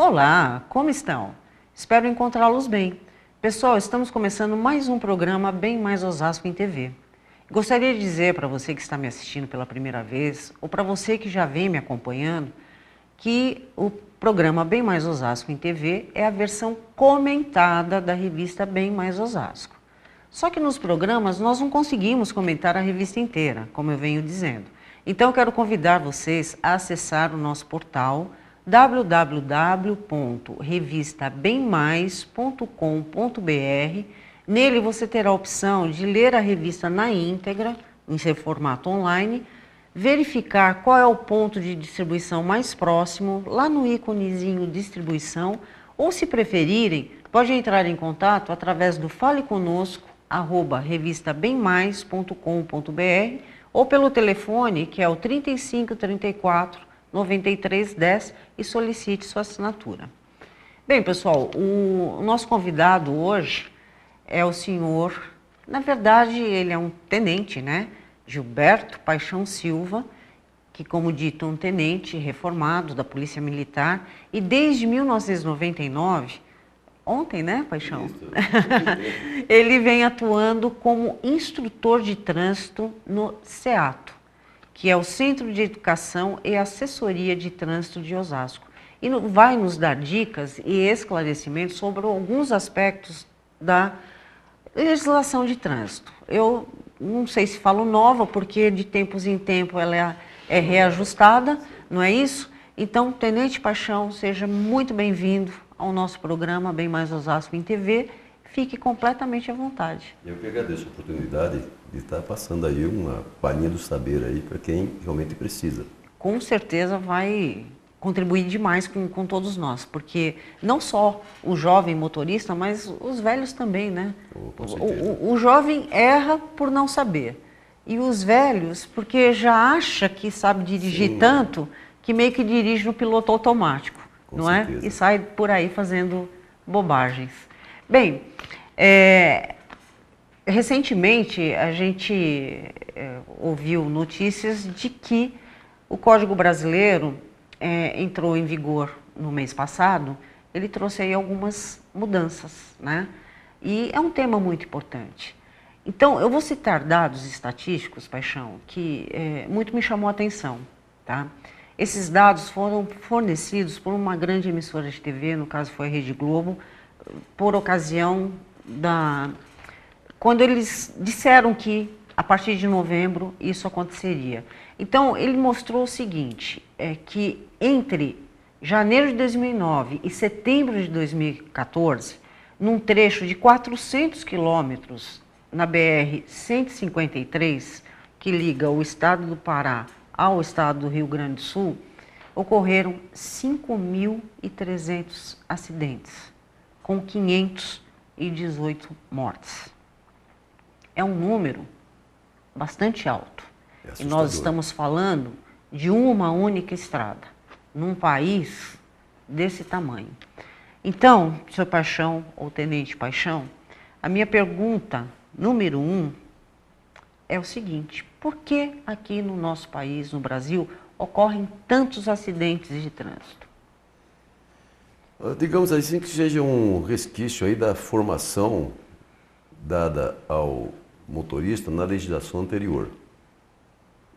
Olá, como estão? Espero encontrá-los bem. Pessoal, estamos começando mais um programa Bem Mais Osasco em TV. Gostaria de dizer para você que está me assistindo pela primeira vez, ou para você que já vem me acompanhando, que o programa Bem Mais Osasco em TV é a versão comentada da revista Bem Mais Osasco. Só que nos programas nós não conseguimos comentar a revista inteira, como eu venho dizendo. Então eu quero convidar vocês a acessar o nosso portal www.revistabemmais.com.br. Nele você terá a opção de ler a revista na íntegra, em seu formato online, verificar qual é o ponto de distribuição mais próximo, lá no íconezinho distribuição, ou se preferirem, pode entrar em contato através do Fale Conosco, @revistabemmais.com.br, ou pelo telefone, que é o 35 34 93 10, e solicite sua assinatura. Bem, pessoal, o nosso convidado hoje é o senhor, na verdade ele é um tenente, né? Gilberto Paixão Silva, que, como dito, é um tenente reformado da Polícia Militar, e desde 1999, ontem, né, Paixão? Ele vem atuando como instrutor de trânsito no CEATO, que é o Centro de Educação e Assessoria de Trânsito de Osasco. E vai nos dar dicas e esclarecimentos sobre alguns aspectos da legislação de trânsito. Eu não sei se falo nova, porque de tempos em tempos ela é reajustada, não é isso? Então, Tenente Paixão, seja muito bem-vindo ao nosso programa Bem Mais Osasco em TV. Fique completamente à vontade. Eu que agradeço a oportunidade de estar passando aí uma palhinha do saber aí para quem realmente precisa. Com certeza vai contribuir demais com todos nós, porque não só o jovem motorista, mas os velhos também, né? Com certeza. O jovem erra por não saber, e os velhos porque já acha que sabe dirigir. Sim, tanto que meio que dirige no piloto automático, não certeza. É? E sai por aí fazendo bobagens. Bem, recentemente a gente ouviu notícias de que o Código Brasileiro entrou em vigor no mês passado. Ele trouxe aí algumas mudanças, né? E é um tema muito importante. Então, eu vou citar dados estatísticos, Paixão, que muito me chamou a atenção, tá? Esses dados foram fornecidos por uma grande emissora de TV, no caso foi a Rede Globo, por ocasião quando eles disseram que a partir de novembro isso aconteceria. Então, ele mostrou o seguinte, que entre janeiro de 2009 e setembro de 2014, num trecho de 400 quilômetros na BR-153, que liga o estado do Pará ao estado do Rio Grande do Sul, ocorreram 5.300 acidentes, com 518 mortes. É um número bastante alto. E nós estamos falando de uma única estrada, num país desse tamanho. Então, senhor Paixão, ou Tenente Paixão, a minha pergunta número 1 é o seguinte: por que aqui no nosso país, no Brasil, ocorrem tantos acidentes de trânsito? Digamos assim que seja um resquício aí da formação dada ao motorista na legislação anterior.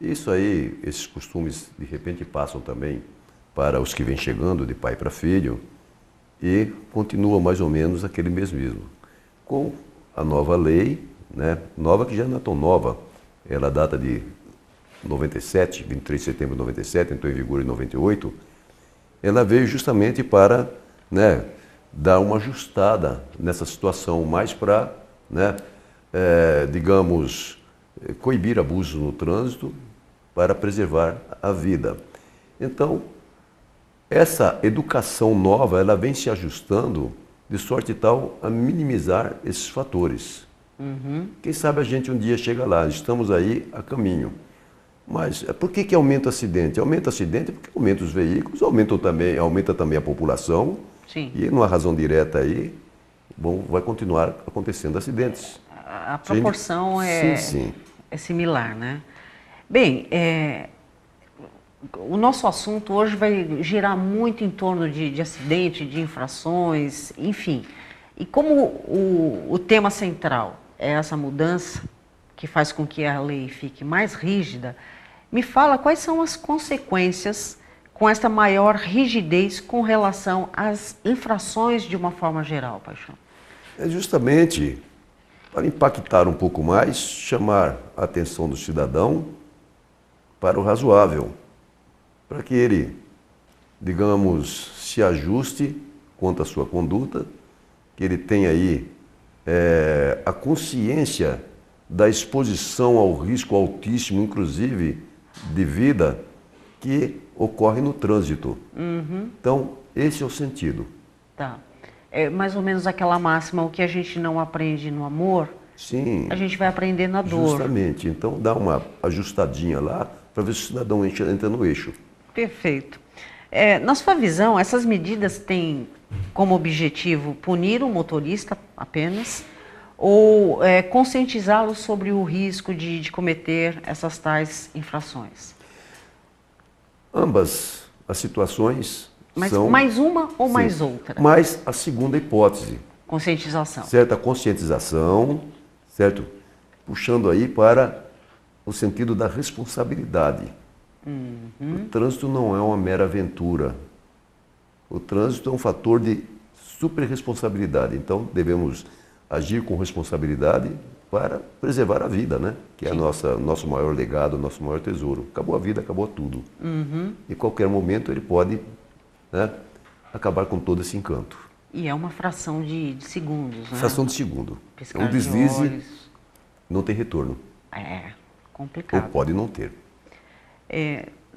Isso aí, esses costumes de repente passam também para os que vêm chegando de pai para filho e continua mais ou menos aquele mesmismo. Com a nova lei, né, nova que já não é tão nova, ela data de 97, 23 de setembro de 97, entrou em vigor em 98, ela veio justamente para, né, dar uma ajustada nessa situação, mais para, né, digamos, coibir abusos no trânsito para preservar a vida. Então, essa educação nova, ela vem se ajustando de sorte tal a minimizar esses fatores. Quem sabe a gente um dia chega lá, estamos aí a caminho. Mas por que aumenta o acidente? Aumenta o acidente porque aumenta os veículos, aumenta também a população. Sim. E numa razão direta aí, bom, vai continuar acontecendo acidentes. A proporção sim. é similar, né? Bem, o nosso assunto hoje vai girar muito em torno de acidente, de infrações, enfim. E como o tema central é essa mudança, que faz com que a lei fique mais rígida, me fala quais são as consequências com esta maior rigidez com relação às infrações de uma forma geral, Paixão? É justamente para impactar um pouco mais, chamar a atenção do cidadão para o razoável, para que ele, digamos, se ajuste quanto à sua conduta, que ele tenha aí a consciência da exposição ao risco altíssimo, inclusive de vida, que ocorre no trânsito. Então, esse é o sentido. Tá. É mais ou menos aquela máxima, o que a gente não aprende no amor, Sim, a gente vai aprender na dor. justamente. Então, dá uma ajustadinha lá para ver se o cidadão entra no eixo. Perfeito. Na sua visão, essas medidas têm como objetivo punir o motorista apenas ou conscientizá-lo sobre o risco de cometer essas tais infrações? Ambas as situações Mas são... mais uma ou Sim, mais outra? mas a segunda hipótese, Conscientização. certa conscientização, certo? Puxando aí para o sentido da responsabilidade. O trânsito não é uma mera aventura. O trânsito é um fator de superresponsabilidade. Então, devemos agir com responsabilidade para preservar a vida, né? Que é nosso maior legado, nosso maior tesouro. Acabou a vida, acabou tudo. Em qualquer momento ele pode, né, acabar com todo esse encanto. E é uma fração de segundos, né? Fração de segundo. Piscar Um de deslize olhos. não tem retorno. É Ou complicado. pode não ter.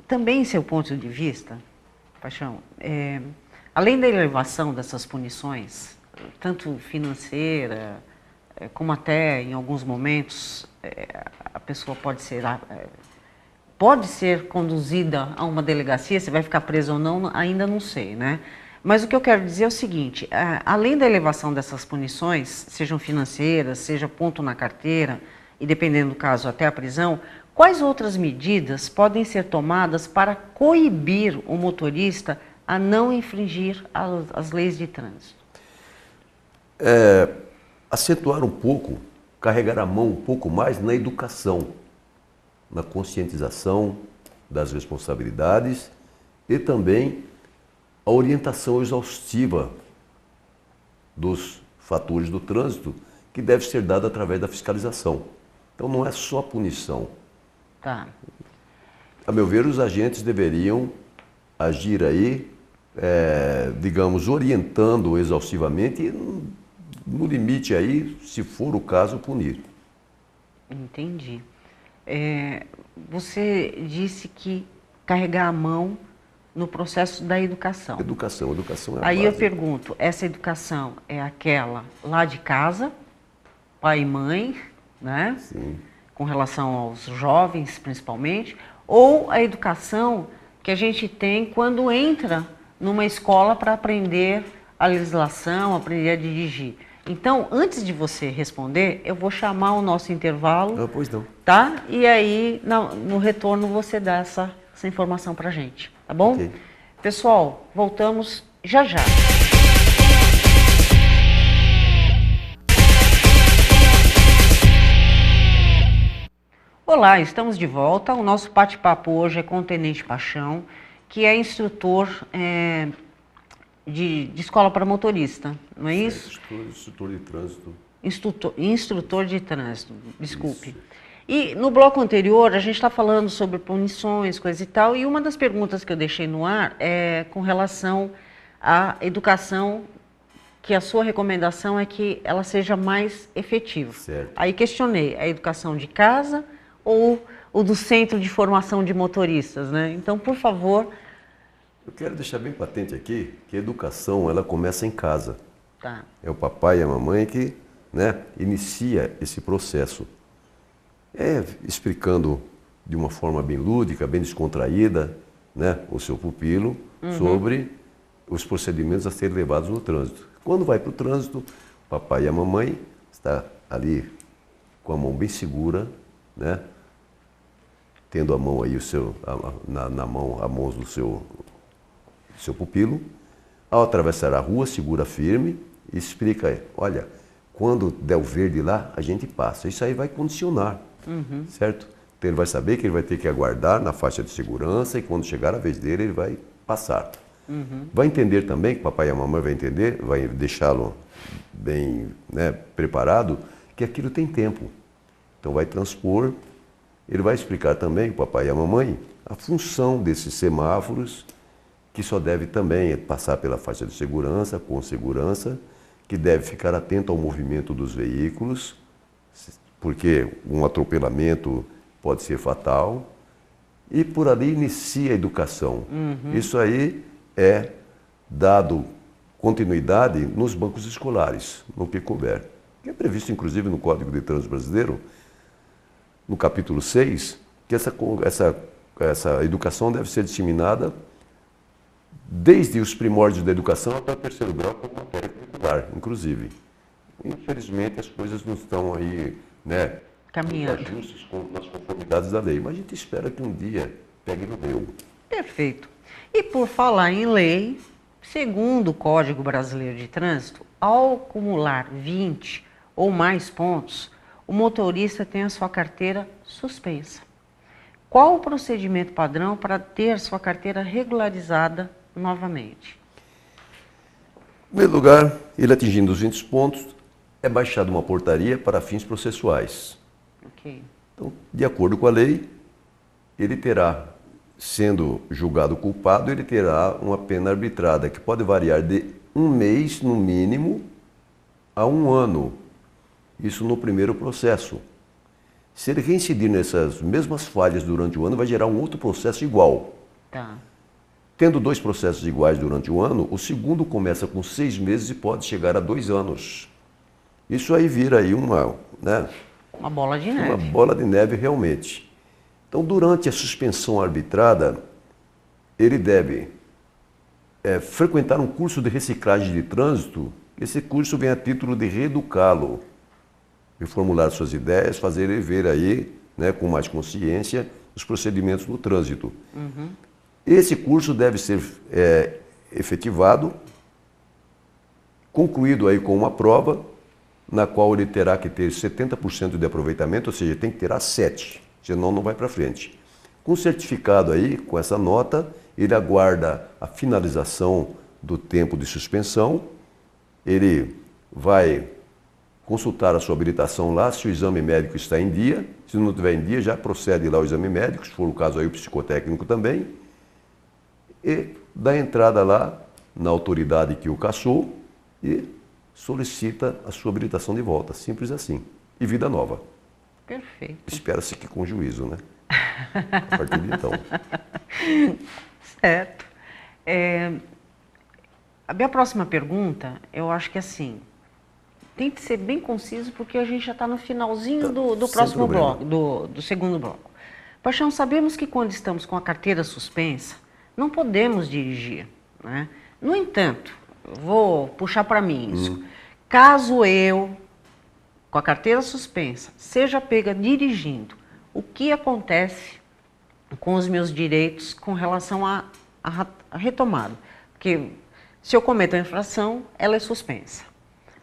Também, em seu ponto de vista, Paixão, além da elevação dessas punições, tanto financeira, como até em alguns momentos a pessoa pode ser conduzida a uma delegacia, se vai ficar preso ou não, ainda não sei, né? Mas o que eu quero dizer é o seguinte, além da elevação dessas punições, sejam financeiras, seja ponto na carteira, e dependendo do caso até a prisão, quais outras medidas podem ser tomadas para coibir o motorista a não infringir as leis de trânsito? Acentuar um pouco, carregar a mão um pouco mais na educação, na conscientização das responsabilidades e também a orientação exaustiva dos fatores do trânsito que deve ser dada através da fiscalização. Então não é só punição. Tá. A meu ver, os agentes deveriam agir aí, digamos, orientando exaustivamente e, no limite aí, se for o caso, punir. Entendi. Você disse que carregar a mão no processo da educação. Educação é a Aí base. eu pergunto, essa educação é aquela lá de casa, pai e mãe, né? Sim. Com relação aos jovens, principalmente, ou a educação que a gente tem quando entra numa escola para aprender a legislação, aprender a dirigir. Então, antes de você responder, eu vou chamar o nosso intervalo, Pois não. tá? E aí, no retorno, você dá essa informação para a gente, tá bom? Ok. Pessoal, voltamos já já. Olá, estamos de volta. O nosso bate-papo hoje é com o Tenente Paixão, que é instrutor de escola para motorista, não é isso? Instrutor de trânsito. Instrutor de trânsito, desculpe. Isso. E no bloco anterior a gente está falando sobre punições, coisa e tal, e uma das perguntas que eu deixei no ar é com relação à educação, que a sua recomendação é que ela seja mais efetiva. Certo. Aí questionei, a educação de casa ou o do Centro de Formação de Motoristas, né? Então, por favor... Eu quero deixar bem patente aqui que a educação, ela começa em casa. Tá. É o papai e a mamãe que, né, inicia esse processo. Explicando de uma forma bem lúdica, bem descontraída, né, o seu pupilo sobre os procedimentos a serem levados no trânsito. Quando vai para o trânsito, o papai e a mamãe está ali com a mão bem segura, né, tendo a mão aí na mão a mão do seu pupilo. Ao atravessar a rua, segura firme e explica, olha, quando der o verde lá, a gente passa. Isso aí vai condicionar, certo? Então ele vai saber que ele vai ter que aguardar na faixa de segurança e quando chegar a vez dele, ele vai passar. Vai entender também, que o papai e a mamãe vai entender, vai deixá-lo bem, né, preparado, que aquilo tem tempo. Então vai transpor, ele vai explicar também, o papai e a mamãe, a função desses semáforos, que só deve também passar pela faixa de segurança, com segurança, que deve ficar atento ao movimento dos veículos, porque um atropelamento pode ser fatal, e por ali inicia a educação. Isso aí é dado continuidade nos bancos escolares, no que couber. Que é previsto, inclusive, no Código de Trânsito Brasileiro, no capítulo 6, que essa educação deve ser disseminada desde os primórdios da educação até o terceiro grau, como matéria curricular, inclusive. Infelizmente, as coisas não estão aí, né, caminhando ajustes nas conformidades da lei, mas a gente espera que um dia pegue no meu. Perfeito. E por falar em lei, segundo o Código Brasileiro de Trânsito, ao acumular 20 ou mais pontos, o motorista tem a sua carteira suspensa. Qual o procedimento padrão para ter sua carteira regularizada novamente? Em primeiro lugar, ele atingindo os 20 pontos, é baixada uma portaria para fins processuais. Ok. Então, de acordo com a lei, ele terá, sendo julgado culpado, ele terá uma pena arbitrada, que pode variar de 1 mês, no mínimo, a 1 ano. Isso no primeiro processo. Se ele reincidir nessas mesmas falhas durante o ano, vai gerar um outro processo igual. Tá. Tendo 2 processos iguais durante o ano, o segundo começa com 6 meses e pode chegar a 2 anos. Isso aí vira aí uma bola de neve. Uma bola de neve realmente. Então, durante a suspensão arbitrada, ele deve frequentar um curso de reciclagem de trânsito. Esse curso vem a título de reeducá-lo, de formular suas ideias, fazer ele ver aí, né, com mais consciência, os procedimentos no trânsito. Esse curso deve ser efetivado, concluído aí com uma prova, na qual ele terá que ter 70% de aproveitamento, ou seja, tem que ter a 7, senão não vai para frente. Com o certificado aí, com essa nota, ele aguarda a finalização do tempo de suspensão, ele vai consultar a sua habilitação lá, se o exame médico está em dia, se não estiver em dia, já procede lá o exame médico, se for o caso aí o psicotécnico também, e dá entrada lá na autoridade que o cassou e solicita a sua habilitação de volta, simples assim, e vida nova. Perfeito. Espera-se que com juízo, né? A partir de então. Certo. A minha próxima pergunta, eu acho que assim, tem que ser bem conciso, porque a gente já está no finalzinho do próximo bloco, do segundo bloco. Paixão, sabemos que quando estamos com a carteira suspensa, não podemos dirigir, né? No entanto, vou puxar para mim isso. Caso eu, com a carteira suspensa, seja pega dirigindo, o que acontece com os meus direitos com relação à retomada? Porque se eu cometo a infração, ela é suspensa.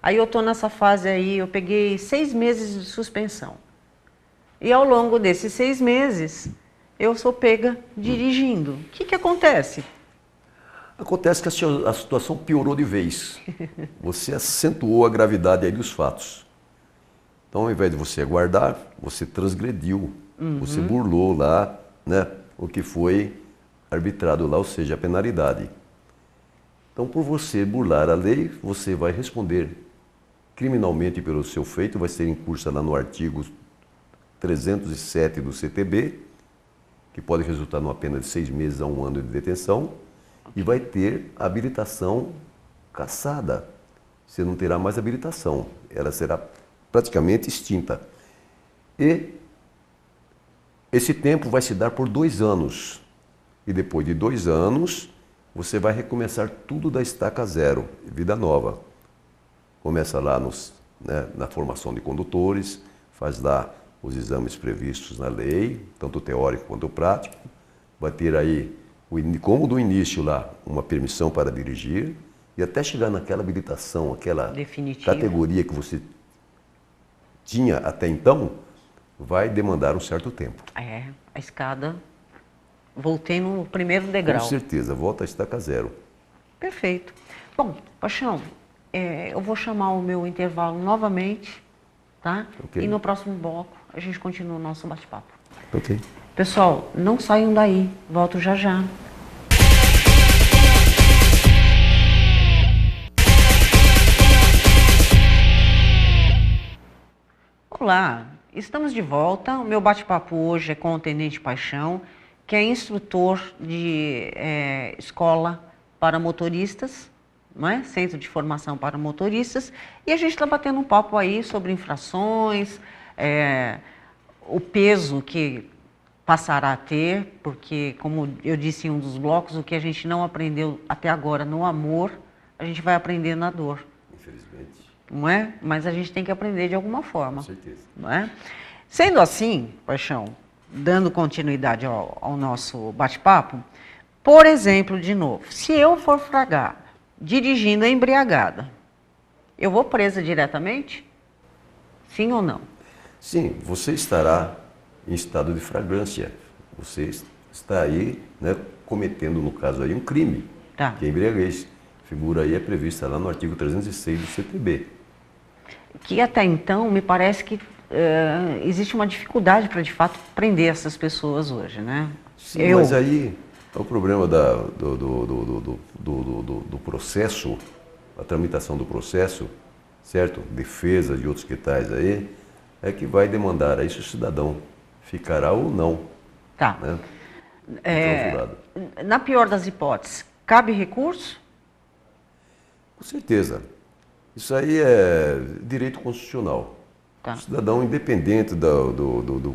Aí eu estou nessa fase aí, eu peguei 6 meses de suspensão. E ao longo desses 6 meses, eu sou pega dirigindo. O que acontece? Acontece que a situação piorou de vez. Você acentuou a gravidade aí dos fatos. Então, ao invés de você aguardar, você transgrediu. Você burlou lá, né, o que foi arbitrado lá, ou seja, a penalidade. Então, por você burlar a lei, você vai responder criminalmente pelo seu feito, vai ser incursa lá no artigo 307 do CTB, que pode resultar numa pena de 6 meses a 1 ano de detenção, e vai ter a habilitação cassada. Você não terá mais habilitação, ela será praticamente extinta. E esse tempo vai se dar por 2 anos. E depois de 2 anos, você vai recomeçar tudo da estaca zero, vida nova. Começa lá na formação de condutores, faz lá os exames previstos na lei, tanto o teórico quanto o prático. Vai ter aí, como do início lá, uma permissão para dirigir e até chegar naquela habilitação, aquela Definitiva. categoria que você tinha até então, vai demandar um certo tempo. É, a escada, voltei no primeiro degrau. Com certeza, volta a estaca zero. Perfeito. Bom, Paixão, eu vou chamar o meu intervalo novamente, tá? Ok. E no próximo bloco a gente continua o nosso bate-papo. Ok. Pessoal, não saiam daí, volto já já. Olá, estamos de volta. O meu bate-papo hoje é com o Tenente Paixão, que é instrutor de escola para motoristas, não é? Centro de formação para motoristas. E a gente está batendo um papo aí sobre infrações, o peso que passará a ter, porque, como eu disse em um dos blocos, o que a gente não aprendeu até agora no amor, a gente vai aprender na dor. Infelizmente. Não é? Mas a gente tem que aprender de alguma forma. Com certeza. Não é? Sendo assim, Paixão, dando continuidade ao nosso bate-papo, por exemplo, de novo, se eu for fragada, dirigindo embriagada, eu vou presa diretamente? Sim ou não? Sim, você estará em estado de flagrância. Você está aí, né, cometendo, no caso aí, um crime, Tá. que é embriaguez. A figura aí é prevista lá no artigo 306 do CTB. Que até então me parece que existe uma dificuldade para, de fato, prender essas pessoas hoje, né? Sim, mas aí é o problema do processo, a tramitação do processo, certo? Defesa de outros que tais aí, é que vai demandar aí se o cidadão ficará ou não. Tá. Né? Na pior das hipóteses, cabe recurso? Com certeza. Isso aí é direito constitucional. Tá. O cidadão, independente do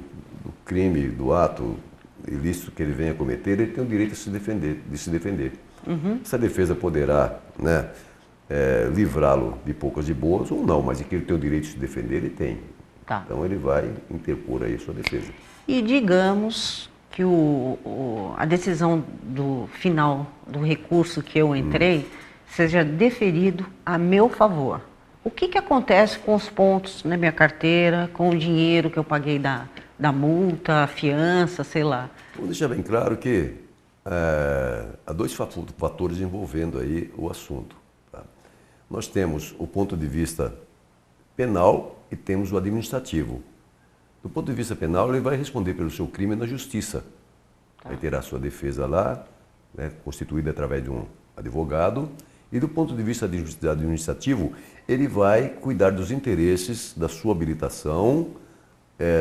crime, do ato ilícito que ele venha cometer, ele tem o direito de se defender. Uhum. Essa defesa poderá, né, livrá-lo de poucas de boas ou não, mas que ele tem o direito de se defender, ele tem. Tá. Então ele vai interpor aí sua defesa. E digamos que a decisão do final do recurso que eu entrei seja deferido a meu favor. O que acontece com os pontos na minha carteira, com o dinheiro que eu paguei da multa, a fiança, sei lá? Vou deixar bem claro que há dois fatores envolvendo aí o assunto. Tá? Nós temos o ponto de vista penal e temos o administrativo. Do ponto de vista penal, ele vai responder pelo seu crime na justiça. Tá. Vai ter a sua defesa lá, né, constituída através de um advogado. E do ponto de vista administrativo, ele vai cuidar dos interesses da sua habilitação,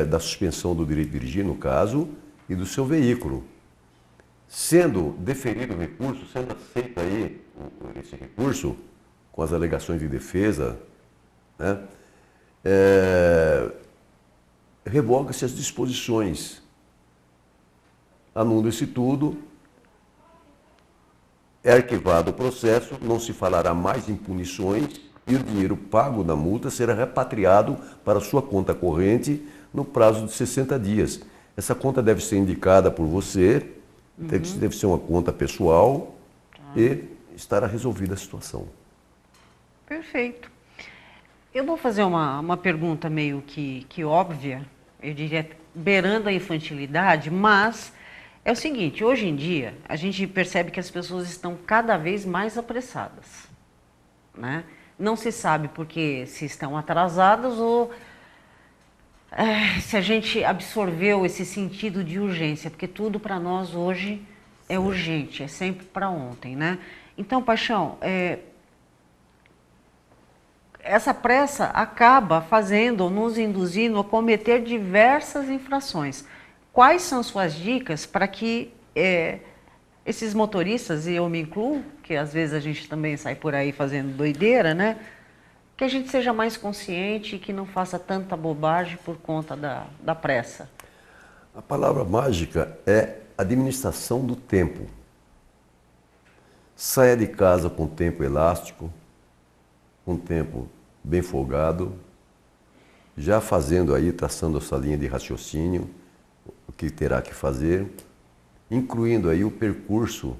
da suspensão do direito de dirigir, no caso, e do seu veículo. Sendo deferido o recurso, sendo aceito aí esse recurso, com as alegações de defesa, né, revoga-se as disposições. Anula-se tudo, é arquivado o processo, não se falará mais em punições e o dinheiro pago da multa será repatriado para sua conta corrente no prazo de 60 dias. Essa conta deve ser indicada por você, deve ser uma conta pessoal e estará resolvida a situação. Perfeito. Eu vou fazer uma pergunta meio que óbvia, eu diria beirando a infantilidade, mas é o seguinte, hoje em dia a gente percebe que as pessoas estão cada vez mais apressadas, né? Não se sabe porque se estão atrasadas ou se a gente absorveu esse sentido de urgência, porque tudo para nós hoje é urgente, é sempre para ontem, né? Então, Paixão, essa pressa acaba fazendo, nos induzindo a cometer diversas infrações. Quais são suas dicas para que esses motoristas, e eu me incluo, que às vezes a gente também sai por aí fazendo doideira, né? Que a gente seja mais consciente e que não faça tanta bobagem por conta da pressa. A palavra mágica é administração do tempo. Saia de casa com tempo elástico, com tempo bem folgado, já fazendo aí, traçando essa linha de raciocínio, o que terá que fazer, incluindo aí o percurso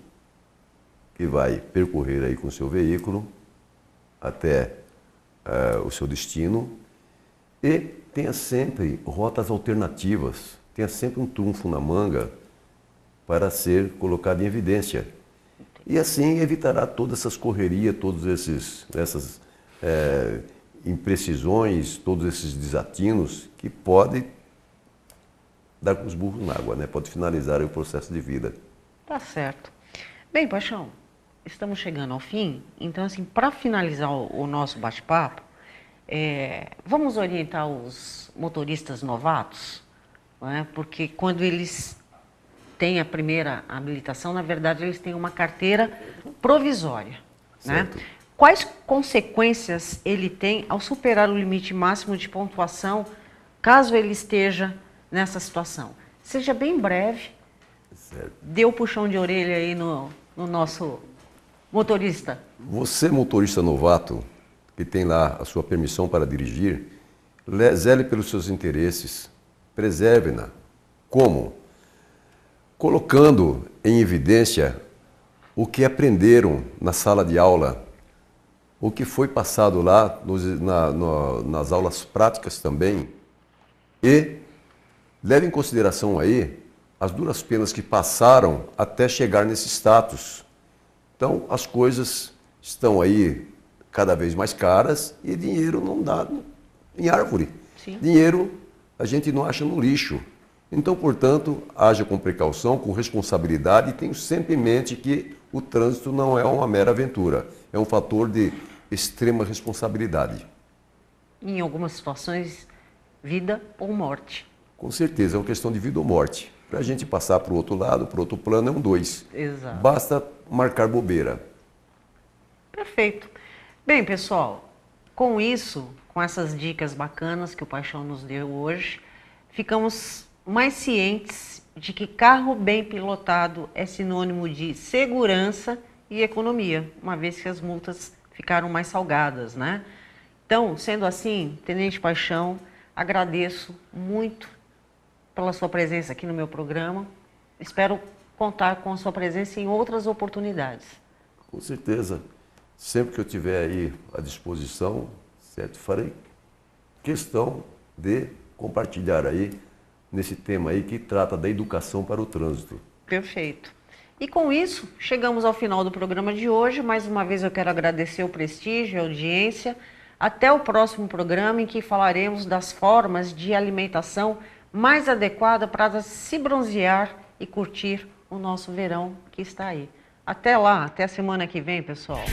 que vai percorrer aí com o seu veículo até o seu destino, e tenha sempre rotas alternativas, tenha sempre um trunfo na manga para ser colocado em evidência. E assim evitará todas essas correrias, essas imprecisões, todos esses desatinos que podem dar com os burros na água, né? Pode finalizar o processo de vida. Tá certo. Bem, Paixão, estamos chegando ao fim, então assim, para finalizar o nosso bate-papo, vamos orientar os motoristas novatos, não é? Porque quando eles têm a primeira habilitação, na verdade eles têm uma carteira provisória, né? Quais consequências ele tem ao superar o limite máximo de pontuação, caso ele esteja nessa situação? Seja bem breve, dê o puxão de orelha aí no nosso motorista. Você, motorista novato, que tem lá a sua permissão para dirigir, zele pelos seus interesses, preserve-na. Como? Colocando em evidência o que aprenderam na sala de aula, o que foi passado lá nas aulas práticas também, e leve em consideração aí as duras penas que passaram até chegar nesse status. Então, as coisas estão aí cada vez mais caras e dinheiro não dá em árvore. Sim. Dinheiro a gente não acha no lixo. Então, portanto, haja com precaução, com responsabilidade e tenha sempre em mente que o trânsito não é uma mera aventura, é um fator de extrema responsabilidade. Em algumas situações, vida ou morte. Com certeza, é uma questão de vida ou morte. Para a gente passar para o outro lado, para o outro plano, é um 2. Exato. Basta marcar bobeira. Perfeito. Bem, pessoal, com isso, com essas dicas bacanas que o Paixão nos deu hoje, ficamos mais cientes de que carro bem pilotado é sinônimo de segurança e economia, uma vez que as multas ficaram mais salgadas, né? Então, sendo assim, Tenente Paixão, agradeço muito pela sua presença aqui no meu programa. Espero contar com a sua presença em outras oportunidades. Com certeza. Sempre que eu tiver aí à disposição, certo, farei questão de compartilhar aí nesse tema aí que trata da educação para o trânsito. Perfeito. E com isso, chegamos ao final do programa de hoje. Mais uma vez eu quero agradecer o prestígio, a audiência. Até o próximo programa em que falaremos das formas de alimentação mais adequada para se bronzear e curtir o nosso verão que está aí. Até lá, até a semana que vem, pessoal.